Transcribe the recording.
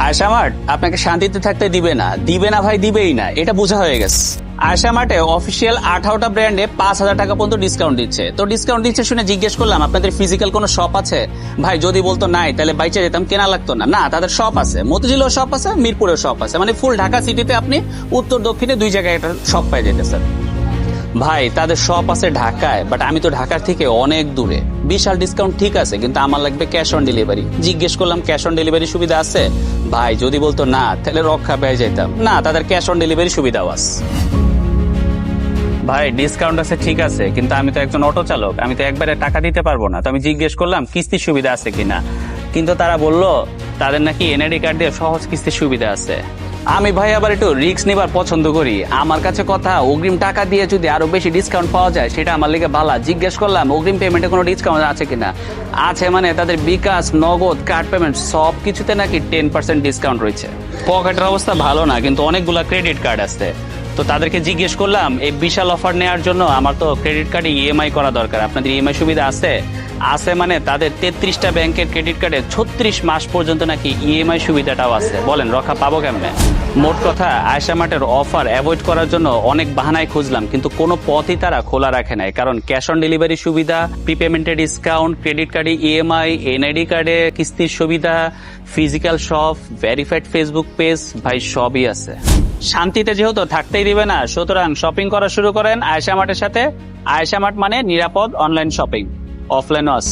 Ayesha mart আপনাকে শান্তিতে থাকতে দিবে না, দিবে না ভাই, দিবেই না, এটা বোঝা হয়ে গেছে। আয়শা মার্টে অফিসিয়াল 18টা ব্র্যান্ডে 5,000 টাকা পর্যন্ত ডিসকাউন্ট দিচ্ছে। তো ডিসকাউন্ট দিচ্ছে শুনে জিজ্ঞেস করলাম আপনাদের ফিজিক্যাল কোনো শপ আছে? ভাই যদি বলতো নাই তাহলে বাইচে যেতাম, কেনা লাগতো না। না, তাদের শপ আছে, মতিঝিলেও শপ আছে, মিরপুরেও শপ আছে, মানে ফুল ঢাকা সিটিতে আপনি উত্তর দক্ষিণে 2 জায়গায় একটা শপ পাই যেতেছেন। ভাই তাদের শপ আছে ঢাকায়, বাট আমি তো ঢাকার থেকে অনেক দূরে। বিশাল ডিসকাউন্ট ঠিক আছে, কিন্তু আমার লাগবে ক্যাশ অন ডেলিভারি। জিজ্ঞেস করলাম ক্যাশ অন ডেলিভারি সুবিধা আছে? ভাই যদি বলতো না তাহলে রক্ষা পেয়ে যেতাম। না, তাদের ক্যাশ অন ডেলিভারি সুবিধাও আছে। ভাই ডিসকাউন্ট আছে ঠিক আছে, কিন্তু আমি তো একজন অটো চালক, আমি তো একবারে টাকা দিতে পারবো না। তো আমি জিজ্ঞেস করলাম কিস্তির সুবিধা আছে কিনা, কিন্তু তারা বললো তাদের নাকি এনআইডি কার্ড দিয়ে সহজ কিস্তির সুবিধা আছে। আমি ভাই আবার একটু রিস্ক নিবার পছন্দ করি। আমার কাছে কথা অগ্রিম টাকা দিয়ে যদি আরো বেশি ডিসকাউন্ট পাওয়া যায় সেটা আমার লিগে ভালো। জিজ্ঞেস করলাম অগ্রিম পেমেন্টে কোনো ডিসকাউন্ট আছে কিনা। আছে, মানে তাদের বিকাশ, নগদ, কার্ড পেমেন্ট সব কিছুতে নাকি 10% ডিসকাউন্ট রয়েছে। পকেটের অবস্থা ভালো না, কিন্তু অনেকগুলা ক্রেডিট কার্ড আছে। তো তাদেরকে জিজ্ঞেস করলাম এই বিশাল অফার নেওয়ার জন্য আমার তো ক্রেডিট কার্ডে ইএমআই করা দরকার, আপনাদের ইএমআই সুবিধা আছে? আছে, মানে তাদের 33টা ব্যাংকের ক্রেডিট কার্ডে 36 মাস পর্যন্ত নাকি ইএমআই সুবিধাটাও আছে। বলেন রক্ষা পাবো কেমনে? মোট কথা আয়শা মার্টের অফার অ্যাভয়েড করার জন্য অনেক বাহানায় খুঁজলাম, কিন্তু কোনো পথই তারা খোলা রাখে নাই। কারণ ক্যাশ অন ডেলিভারি সুবিধা, প্রিপেমেন্টে ডিসকাউন্ট, ক্রেডিট কার্ডে ইএমআই, এনআইডি কার্ডে কিস্তির সুবিধা, physical shop, verified Facebook page, ভাই সবই আছে। শান্তিতে যেহেতু থাকতেই দিবে না, সুতরাং শপিং করা শুরু করেন আয়শা মার্টের সাথে। আয়শা মার্ট মানে নিরাপদ অনলাইন শপিং, অফলাইন ওয়াস।